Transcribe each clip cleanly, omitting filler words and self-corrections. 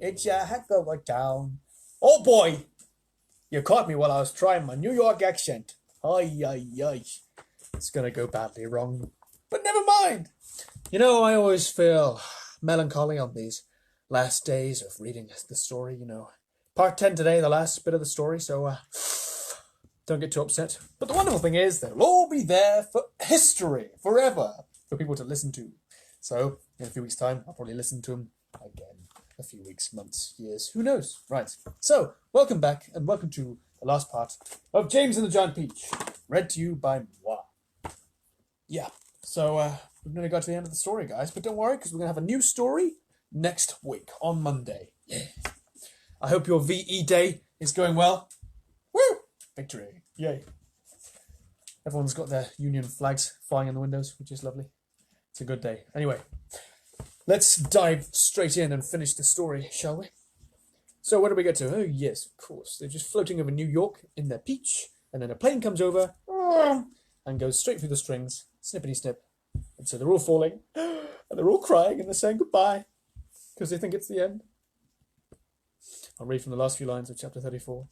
It's a heck of a town. Oh boy! You caught me while I was trying my New York accent. Ay, ay, ay. It's gonna go badly wrong. But never mind. You know, I always feel melancholy on these last days of reading the story, Part 10 today, the last bit of the story, so don't get too upset. But the wonderful thing is, they'll all be there for history, forever, for people to listen to. So, in a few weeks' time, I'll probably listen to them again. A few weeks, months, years, who knows? Right. So, welcome back, and welcome to the last part of James and the Giant Peach, read to you by moi. Yeah, so we're going to go to the end of the story, guys, but don't worry, because we're going to have a new story next week, on Monday. Yeah. I hope your VE Day is going well. Woo! Victory. Yay. Everyone's got their Union flags flying in the windows, which is lovely. It's a good day. Anyway, let's dive straight in and finish the story, shall we? So where do we get to? Oh, yes, of course. They're just floating over New York in their peach, and then a plane comes over and goes straight through the strings, snippity snip. And so they're all falling, and they're all crying, and they're saying goodbye, because they think it's the end. I'll read from the last few lines of chapter 34.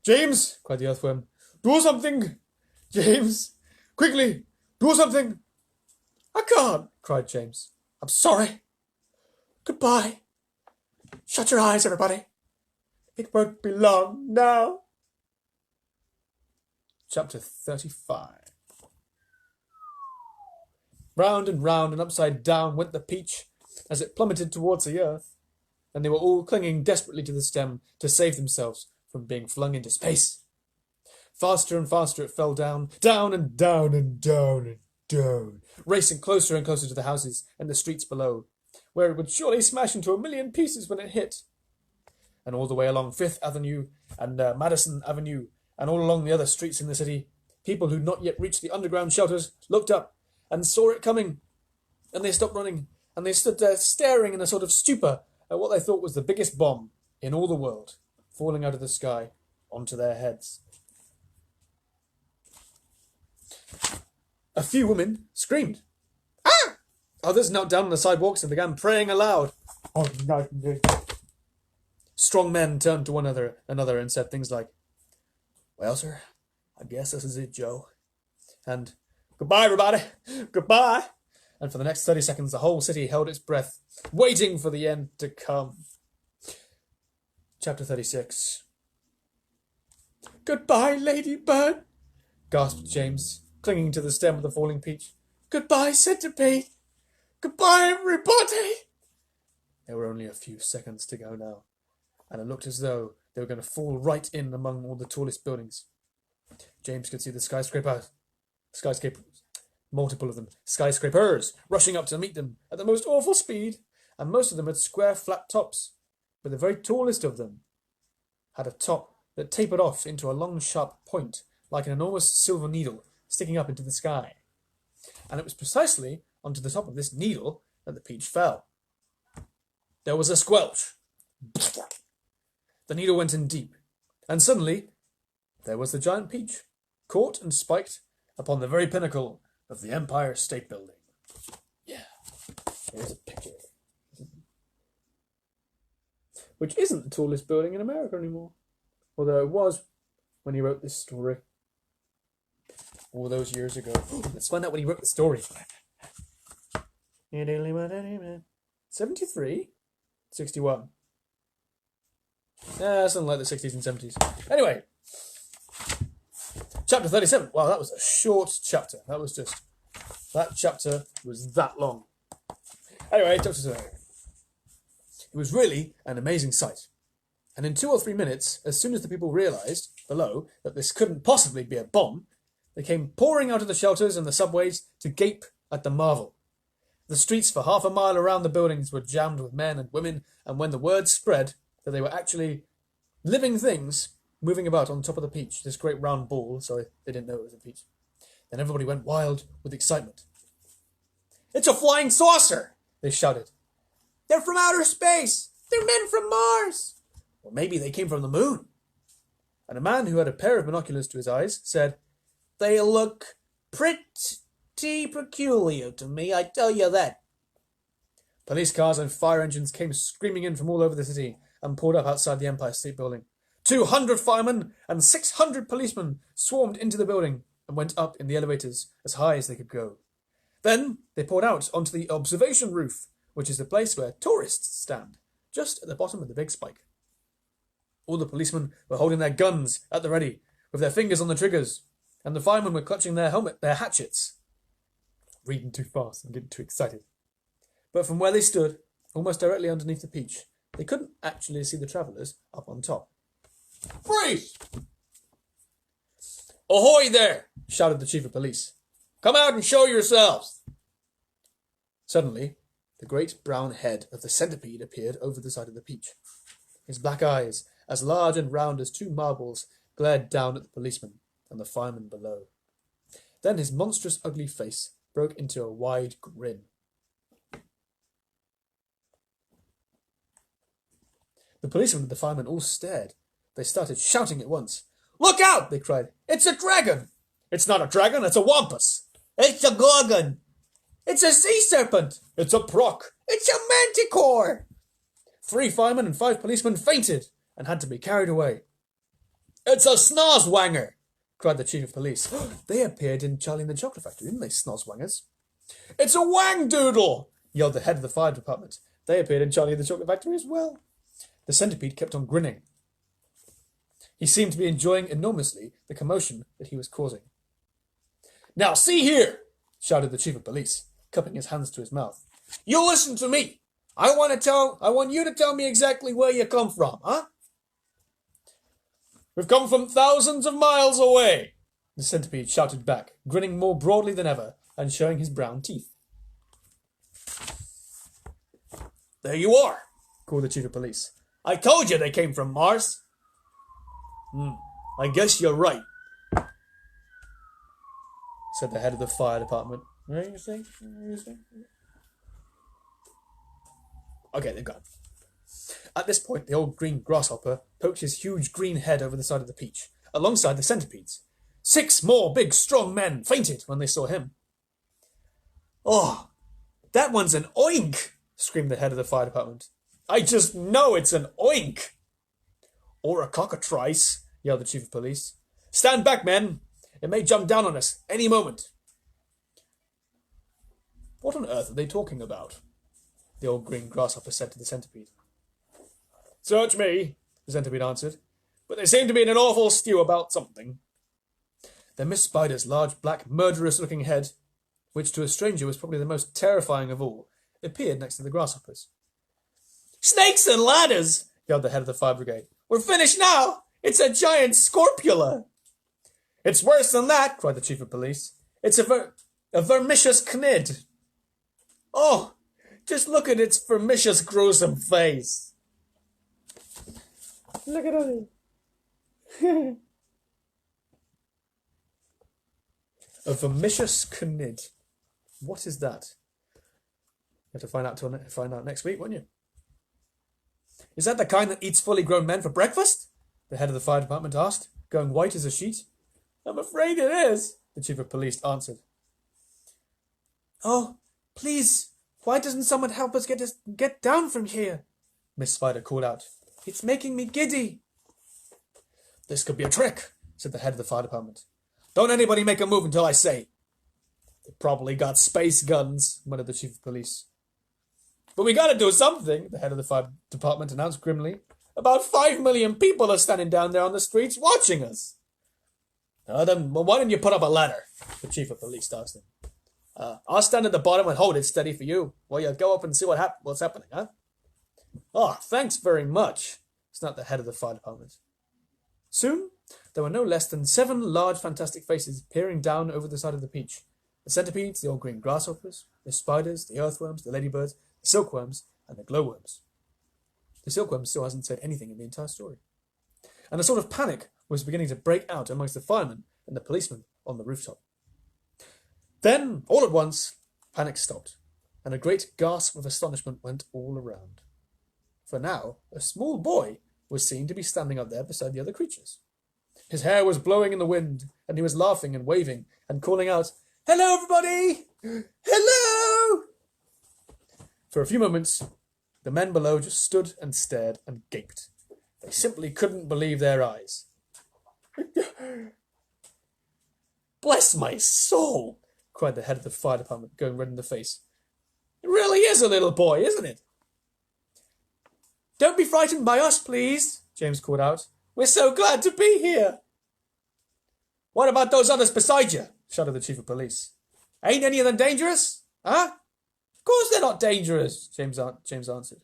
James, cried the earthworm, do something! James, quickly, do something! I can't, cried James. I'm sorry. Goodbye. Shut your eyes, everybody. It won't be long now. Chapter 35. Round and upside down went the peach as it plummeted towards the earth, and they were all clinging desperately to the stem to save themselves from being flung into space. Faster and faster it fell down, down and down and down and down, racing closer and closer to the houses and the streets below, where it would surely smash into a million pieces when it hit. And all the way along Fifth Avenue and Madison Avenue, and all along the other streets in the city, people who'd not yet reached the underground shelters looked up and saw it coming, and they stopped running, and they stood there staring in a sort of stupor at what they thought was the biggest bomb in all the world, falling out of the sky onto their heads. A few women screamed. Ah! Others knelt down on the sidewalks and began praying aloud. Oh, no. Strong men turned to one another and said things like, well, sir, I guess this is it, Joe. And, goodbye, everybody. Goodbye. And for the next 30 seconds, the whole city held its breath, waiting for the end to come. Chapter 36. Goodbye, Ladybird, gasped James, clinging to the stem of the falling peach. Goodbye, Centipede. Goodbye, everybody. There were only a few seconds to go now, and it looked as though they were going to fall right in among all the tallest buildings. James could see the skyscrapers, multiple of them, skyscrapers, rushing up to meet them at the most awful speed, and most of them had square, flat tops, but the very tallest of them had a top that tapered off into a long, sharp point, like an enormous silver needle sticking up into the sky. And it was precisely onto the top of this needle that the peach fell. There was a squelch. The needle went in deep, and suddenly there was the giant peach, caught and spiked upon the very pinnacle of the Empire State Building. Yeah, here's a picture. Which isn't the tallest building in America anymore, although it was when he wrote this story all those years ago. Let's find out when he wrote the story. 73? 61. Something like the 60s and 70s. Anyway, chapter 37. Wow, that was a short chapter. That chapter was that long. Anyway, chapter 37. It was really an amazing sight. And in 2 or 3 minutes, as soon as the people realized, below, that this couldn't possibly be a bomb, they came pouring out of the shelters and the subways to gape at the marvel. The streets for half a mile around the buildings were jammed with men and women, and when the word spread that they were actually living things moving about on top of the peach, this great round ball, sorry, they didn't know it was a peach, then everybody went wild with excitement. It's a flying saucer, they shouted. They're from outer space. They're men from Mars. Or maybe they came from the moon. And a man who had a pair of binoculars to his eyes said, They look pretty peculiar to me, I tell you that. Police cars and fire engines came screaming in from all over the city and pulled up outside the Empire State Building. 200 firemen and 600 policemen swarmed into the building and went up in the elevators as high as they could go. Then they poured out onto the observation roof, which is the place where tourists stand, just at the bottom of the big spike. All the policemen were holding their guns at the ready, with their fingers on the triggers, and the firemen were clutching their hatchets. Reading too fast, I'm getting too excited. But from where they stood, almost directly underneath the peach, they couldn't actually see the travellers up on top. "Freeze! Ahoy there!" shouted the chief of police. "Come out and show yourselves!" Suddenly, the great brown head of the centipede appeared over the side of the peach. His black eyes, as large and round as two marbles, glared down at the policeman and the firemen below. Then his monstrous, ugly face broke into a wide grin. The policeman and the firemen all stared. They started shouting at once. "Look out!" they cried. "It's a dragon!" "It's not a dragon, it's a wampus!" "It's a gorgon!" "It's a sea serpent!" "It's a proc!" "It's a manticore!" 3 firemen and 5 policemen fainted and had to be carried away. "It's a snozwanger!" cried the chief of police. They appeared in Charlie and the Chocolate Factory, didn't they, snozwangers? "It's a wang-doodle!" yelled the head of the fire department. They appeared in Charlie and the Chocolate Factory as well. The centipede kept on grinning. He seemed to be enjoying enormously the commotion that he was causing. "Now see here," shouted the chief of police, cupping his hands to his mouth. "You listen to me. I want you to tell me exactly where you come from, huh?" "We've come from thousands of miles away," the centipede shouted back, grinning more broadly than ever and showing his brown teeth. "There you are," called the chief of police. "I told you they came from Mars." "I guess you're right," said the head of the fire department. Okay, they're gone. At this point, the old green grasshopper poked his huge green head over the side of the peach, alongside the centipedes. 6 more big, strong men fainted when they saw him. "Oh, that one's an oink!" screamed the head of the fire department. "I just know it's an oink!" "Or a cockatrice," yelled the chief of police. "Stand back, men! It may jump down on us any moment." "What on earth are they talking about?" the old green grasshopper said to the centipede. "Search me," the centipede answered, "but they seem to be in an awful stew about something." Then Miss Spider's large, black, murderous-looking head, which to a stranger was probably the most terrifying of all, appeared next to the grasshoppers. "Snakes and ladders!" yelled the head of the fire brigade. "We're finished now! It's a giant scorpula!" "It's worse than that!" cried the chief of police. "It's a vermicious knid. Oh, just look at its vermicious, gruesome face." Look at it. A vermicious knid. What is that? You have to find out next week, won't you? "Is that the kind that eats fully grown men for breakfast?" the head of the fire department asked, going white as a sheet. "I'm afraid it is," the chief of police answered. "Oh, please, why doesn't someone help us get down from here?" Miss Spider called out. "It's making me giddy." "This could be a trick," said the head of the fire department. "Don't anybody make a move until I say." "They probably got space guns," muttered the chief of police. "But we gotta do something," the head of the fire department announced grimly. "About 5 million people are standing down there on the streets watching us." Then why don't you put up a ladder?" the chief of police asked him. "I'll stand at the bottom and hold it steady for you while you go up and see what's happening, huh?" "Oh, thanks very much," snapped the head of the fire department. Soon, there were no less than 7 large, fantastic faces peering down over the side of the peach. The centipedes, the old green grasshoppers, the spiders, the earthworms, the ladybirds, the silkworms, and the glowworms. The silkworm still hasn't said anything in the entire story. And a sort of panic was beginning to break out amongst the firemen and the policemen on the rooftop. Then, all at once, panic stopped, and a great gasp of astonishment went all around. For now, a small boy was seen to be standing up there beside the other creatures. His hair was blowing in the wind, and he was laughing and waving and calling out, "Hello, everybody! Hello!" For a few moments, the men below just stood and stared and gaped. They simply couldn't believe their eyes. Bless my soul, cried the head of the fire department, going red in the face. It really is a little boy, isn't it? Don't be frightened by us, please, James called out. We're so glad to be here. What about those others beside you? Shouted the chief of police. Ain't any of them dangerous? Huh? Of course they're not dangerous, James answered.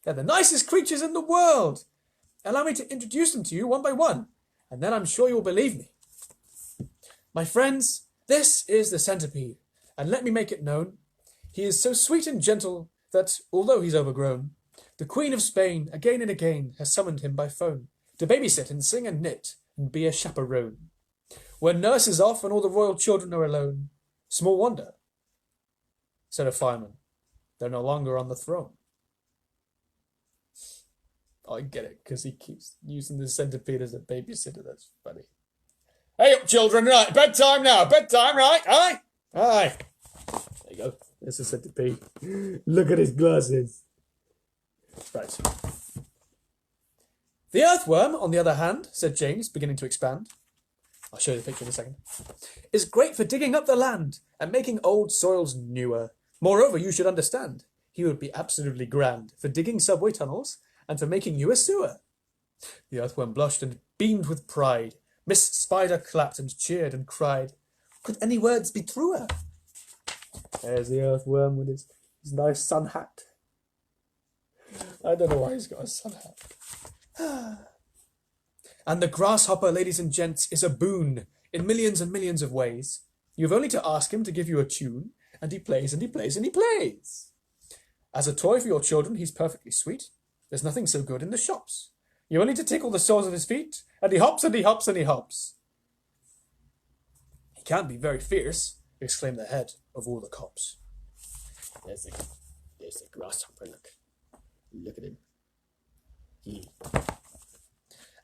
They're the nicest creatures in the world. Allow me to introduce them to you one by one, and then I'm sure you'll believe me. My friends, this is the centipede, and let me make it known. He is so sweet and gentle that, although he's overgrown, the Queen of Spain again and again has summoned him by phone to babysit and sing and knit and be a chaperone. When nurse is off and all the royal children are alone, small wonder, said a fireman, they're no longer on the throne. I get it, because he keeps using the centipede as a babysitter. That's funny. Hey up, children, right, bedtime now, bedtime, right? Aye? Aye. There you go, there's the centipede. Look at his glasses. Right. The earthworm, on the other hand, said James, beginning to expand, I'll show you the picture in a second, is great for digging up the land and making old soils newer. Moreover, you should understand, he would be absolutely grand for digging subway tunnels and for making you a sewer. The earthworm blushed and beamed with pride. Miss Spider clapped and cheered and cried, could any words be truer? There's the earthworm with his nice sun hat. I don't know why he's got a sun hat. And the grasshopper, ladies and gents, is a boon in millions and millions of ways. You've only to ask him to give you a tune, and he plays and he plays and he plays. As a toy for your children, he's perfectly sweet. There's nothing so good in the shops. You only to tickle the soles of his feet, and he hops and he hops and he hops. He can't be very fierce, exclaimed the head of all the cops. There's the grasshopper, look. Look at him.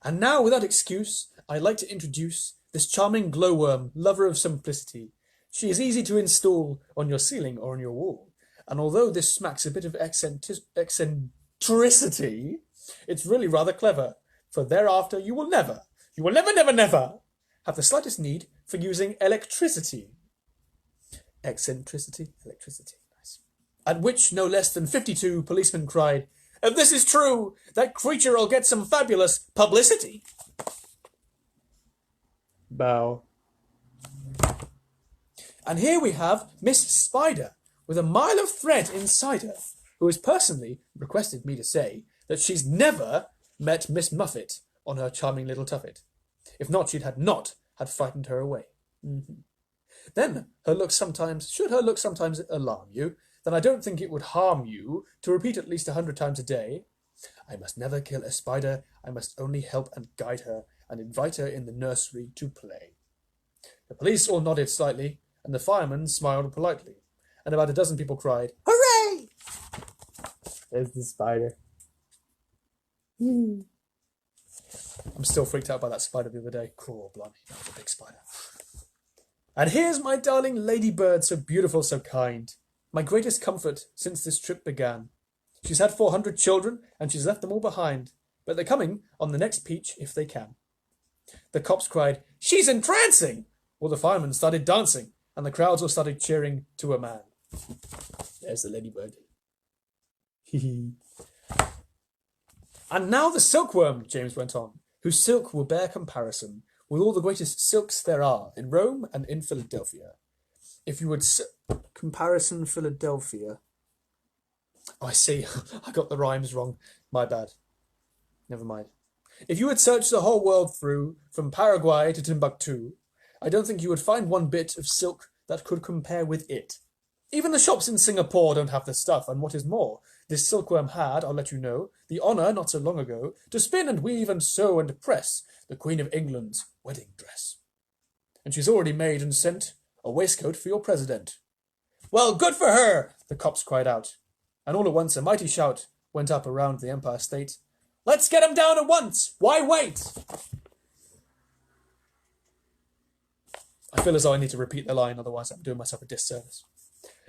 And now, without excuse, I'd like to introduce this charming glowworm, lover of simplicity. She is easy to install on your ceiling or on your wall. And although this smacks a bit of eccentricity, it's really rather clever, for thereafter you will never have the slightest need for using electricity. Eccentricity, electricity, nice. At which no less than 52 policemen cried, if this is true, that creature'll get some fabulous publicity. Bow. And here we have Miss Spider, with a mile of thread inside her, who has personally requested me to say that she's never met Miss Muffet on her charming little tuffet. If not, she'd not had frightened her away. Then should her looks sometimes alarm you, then I don't think it would harm you to repeat at least 100 times a day, I must never kill a spider, I must only help and guide her, and invite her in the nursery to play. The police all nodded slightly, and the fireman smiled politely, and about a dozen people cried, hooray! There's the spider. I'm still freaked out by that spider the other day. Cool, blimey, that was a big spider. And here's my darling ladybird, so beautiful, so kind. My greatest comfort since this trip began. She's had 400 children, and she's left them all behind, but they're coming on the next peach if they can. The cops cried, she's entrancing! Well, the firemen started dancing, and the crowds all started cheering to a man. There's the ladybird. And now the silkworm, James went on, whose silk will bear comparison with all the greatest silks there are in Rome and in Philadelphia. If you would... Comparison Philadelphia. Oh, I see. I got the rhymes wrong. My bad. Never mind. If you would search the whole world through, from Paraguay to Timbuktu, I don't think you would find one bit of silk that could compare with it. Even the shops in Singapore don't have the stuff, and what is more, this silkworm had, I'll let you know, the honour, not so long ago, to spin and weave and sew and press the Queen of England's wedding dress. And she's already made and sent a waistcoat for your president. Well, good for her, the cops cried out. And all at once a mighty shout went up around the Empire State. Let's get him down at once! Why wait? I feel as though I need to repeat the line, otherwise I'm doing myself a disservice.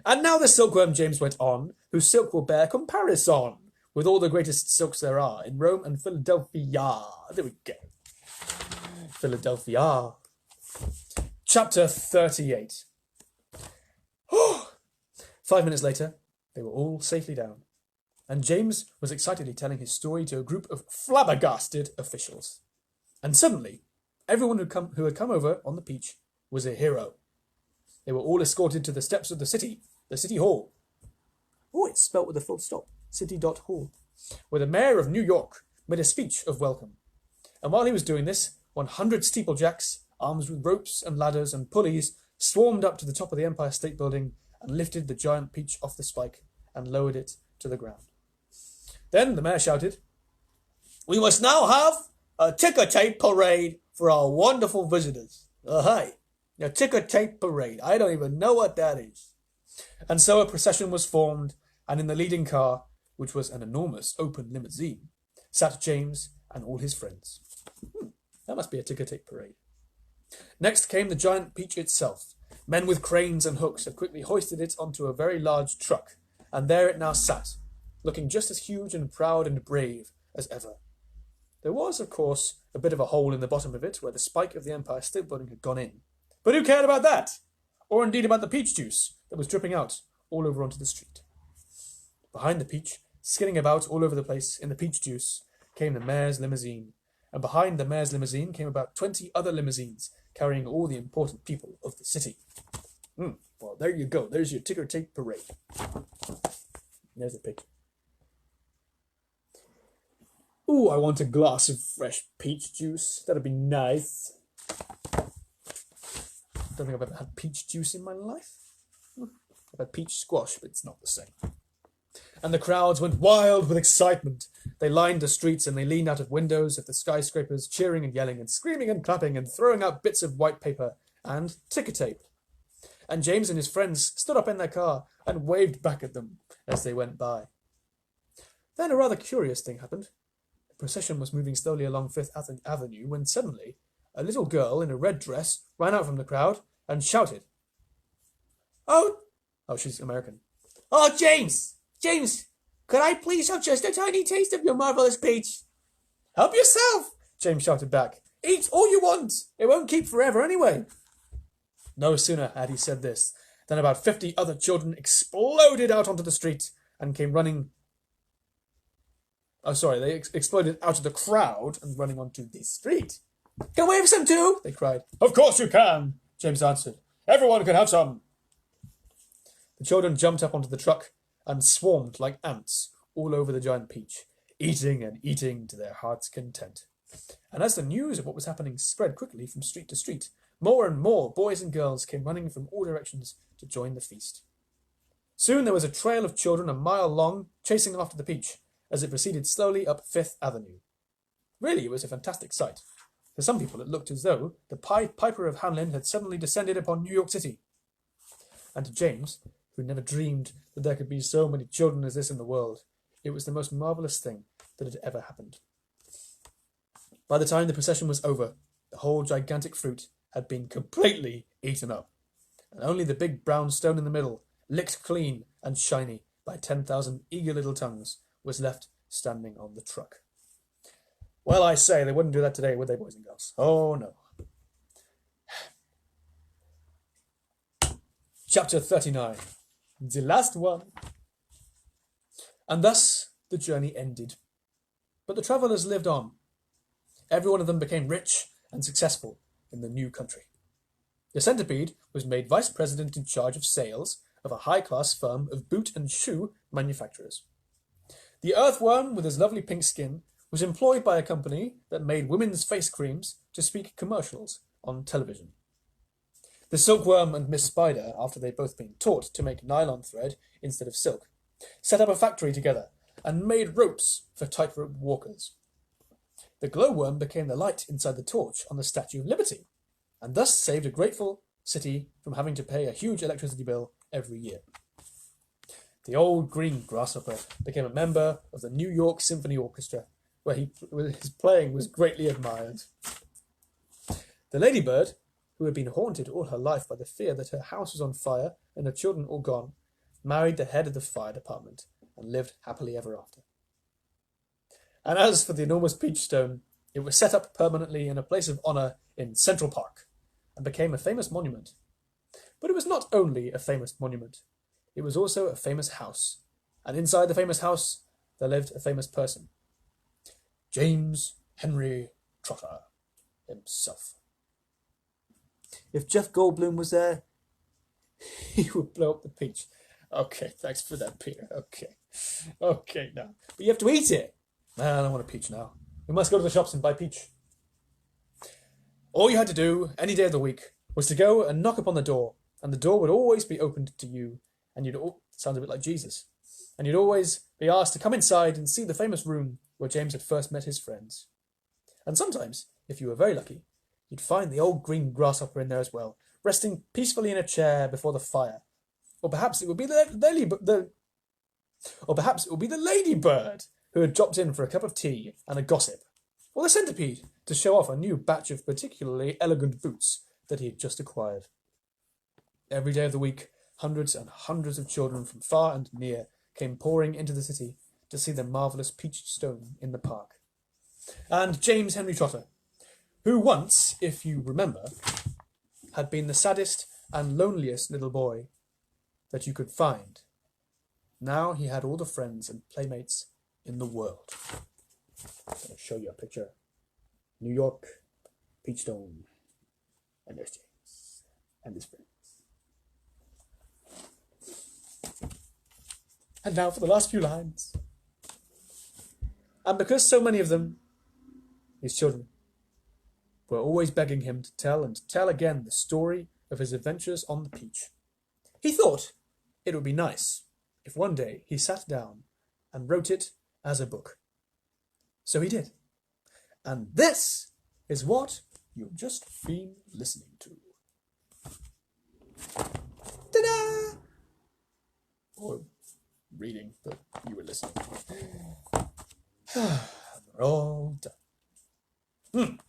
And now the silkworm, James went on, whose silk will bear comparison with all the greatest silks there are in Rome and Philadelphia. There we go. Philadelphia. Chapter 38. 5 minutes later, they were all safely down, and James was excitedly telling his story to a group of flabbergasted officials. And suddenly, everyone who had come over on the Peach was a hero. They were all escorted to the steps of the city hall. Oh, it's spelt with a full stop, city.hall, where the mayor of New York made a speech of welcome. And while he was doing this, 100 steeplejacks, armed with ropes and ladders and pulleys, swarmed up to the top of the Empire State Building and lifted the giant peach off the spike and lowered it to the ground. Then the mayor shouted, "We must now have a ticker-tape parade for our wonderful visitors." Hey, a ticker-tape parade. I don't even know what that is. And so a procession was formed, and in the leading car, which was an enormous open limousine, sat James and all his friends. That must be a ticker-tape parade. Next came the giant peach itself. Men with cranes and hooks had quickly hoisted it onto a very large truck, and there it now sat, looking just as huge and proud and brave as ever. There was, of course, a bit of a hole in the bottom of it where the spike of the Empire State Building had gone in. But who cared about that? Or indeed about the peach juice that was dripping out all over onto the street. Behind the peach, skidding about all over the place in the peach juice, came the mayor's limousine. And behind the mayor's limousine came about 20 other limousines carrying all the important people of the city. Well, there you go. There's your ticker-tape parade. There's a picture. Ooh, I want a glass of fresh peach juice. That'd be nice. Don't think I've ever had peach juice in my life. I've had peach squash, but it's not the same. And the crowds went wild with excitement. They lined the streets and they leaned out of windows of the skyscrapers, cheering and yelling and screaming and clapping and throwing out bits of white paper and ticker tape. And James and his friends stood up in their car and waved back at them as they went by. Then a rather curious thing happened. The procession was moving slowly along Fifth Avenue when suddenly a little girl in a red dress ran out from the crowd and shouted, Oh, she's American. "Oh, James, could I please have just a tiny taste of your marvelous peach?" "Help yourself," James shouted back. "Eat all you want. It won't keep forever anyway." No sooner had he said this than about 50 other children exploded out onto the street and came running. They exploded out of the crowd and running onto the street. "Can we have some too?" they cried. "Of course you can," James answered. "Everyone can have some." The children jumped up onto the truck and swarmed like ants all over the giant peach, eating and eating to their heart's content. And as the news of what was happening spread quickly from street to street, more and more boys and girls came running from all directions to join the feast. Soon there was a trail of children a mile long chasing after the peach as it proceeded slowly up Fifth Avenue. Really, it was a fantastic sight. For some people it looked as though the Pied Piper of Hamelin had suddenly descended upon New York City. And to James, who never dreamed that there could be so many children as this in the world, it was the most marvellous thing that had ever happened. By the time the procession was over, the whole gigantic fruit had been completely eaten up, and only the big brown stone in the middle, licked clean and shiny by 10,000 eager little tongues, was left standing on the truck. Well, I say, they wouldn't do that today, would they, boys and girls? Oh, no. Chapter 39. The last one. And thus the journey ended. But the travellers lived on. Every one of them became rich and successful in the new country. The centipede was made vice president in charge of sales of a high-class firm of boot and shoe manufacturers. The earthworm, with his lovely pink skin, was employed by a company that made women's face creams to speak commercials on television. The silkworm and Miss Spider, after they'd both been taught to make nylon thread instead of silk, set up a factory together and made ropes for tightrope walkers. The glowworm became the light inside the torch on the Statue of Liberty, and thus saved a grateful city from having to pay a huge electricity bill every year. The old green grasshopper became a member of the New York Symphony Orchestra, where his playing was greatly admired. The ladybird, who had been haunted all her life by the fear that her house was on fire and her children all gone, married the head of the fire department, and lived happily ever after. And as for the enormous peach stone, it was set up permanently in a place of honour in Central Park, and became a famous monument. But it was not only a famous monument, it was also a famous house, and inside the famous house there lived a famous person. James Henry Trotter himself. If Jeff Goldblum was there, he would blow up the peach. Okay, thanks for that, Peter. Okay, now. But you have to eat it. Man, I don't want a peach now. We must go to the shops and buy peach. All you had to do, any day of the week, was to go and knock upon the door, and the door would always be opened to you, and sounds a bit like Jesus, and you'd always be asked to come inside and see the famous room where James had first met his friends. And sometimes, if you were very lucky, you'd find the old green grasshopper in there as well, resting peacefully in a chair before the fire. Or perhaps it would be the ladybird who had dropped in for a cup of tea and a gossip. Or the centipede to show off a new batch of particularly elegant boots that he had just acquired. Every day of the week, hundreds and hundreds of children from far and near came pouring into the city to see the marvellous peach stone in the park. And James Henry Trotter, who once, if you remember, had been the saddest and loneliest little boy that you could find. Now he had all the friends and playmates in the world. I'm going to show you a picture. New York, Peachstone, and there's James and his friends. And now for the last few lines. And because so many of them, his children, were always begging him to tell and tell again the story of his adventures on the peach, he thought it would be nice if one day he sat down and wrote it as a book. So he did. And this is what you've just been listening to. Ta-da! Or reading, but you were listening. We're all done.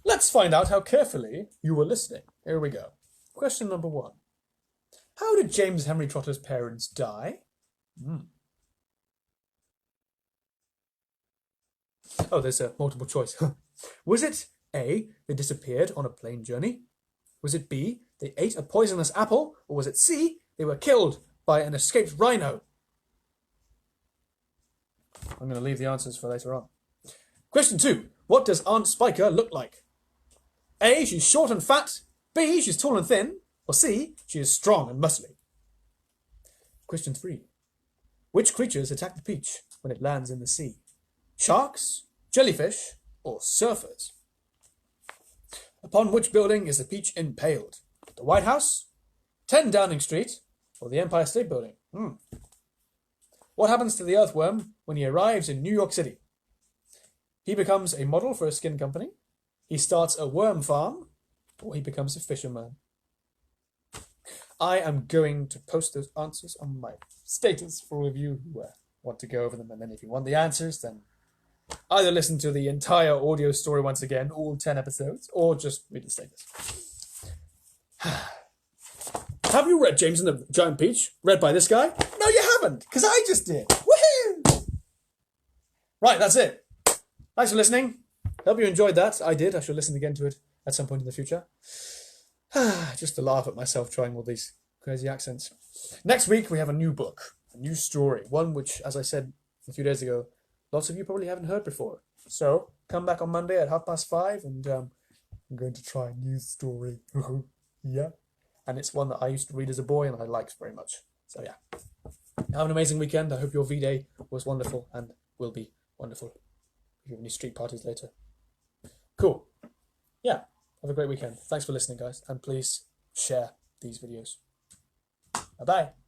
Let's find out how carefully you were listening. Here we go. Question number 1. How did James Henry Trotter's parents die? Oh, there's a multiple choice. Was it A, they disappeared on a plane journey? Was it B, they ate a poisonous apple? Or was it C, they were killed by an escaped rhino? I'm going to leave the answers for later on. Question 2. What does Aunt Spiker look like? A, she's short and fat. B, she's tall and thin. Or C, she is strong and muscly. Question 3. Which creatures attack the peach when it lands in the sea? Sharks, jellyfish, or surfers? Upon which building is the peach impaled? The White House, 10 Downing Street, or the Empire State Building? What happens to the earthworm when he arrives in New York City? He becomes a model for a skin company, he starts a worm farm, or he becomes a fisherman. I am going to post those answers on my status for all of you who want to go over them. And then if you want the answers, then either listen to the entire audio story once again, all 10 episodes, or just read the status. Have you read James and the Giant Peach? Read by this guy? No, you haven't, because I just did. Woohoo! Right, that's it. Thanks for listening. Hope you enjoyed that. I did. I shall listen again to it at some point in the future. Just to laugh at myself trying all these crazy accents. Next week, we have a new book, a new story, one which, as I said a few days ago, lots of you probably haven't heard before. So, come back on Monday at 5:30, and I'm going to try a new story. Yeah. And it's one that I used to read as a boy and I liked very much. So, yeah. Have an amazing weekend. I hope your V-Day was wonderful and will be wonderful. If you have any street parties later. Cool. Yeah. Have a great weekend. Thanks for listening, guys. And please share these videos. Bye-bye.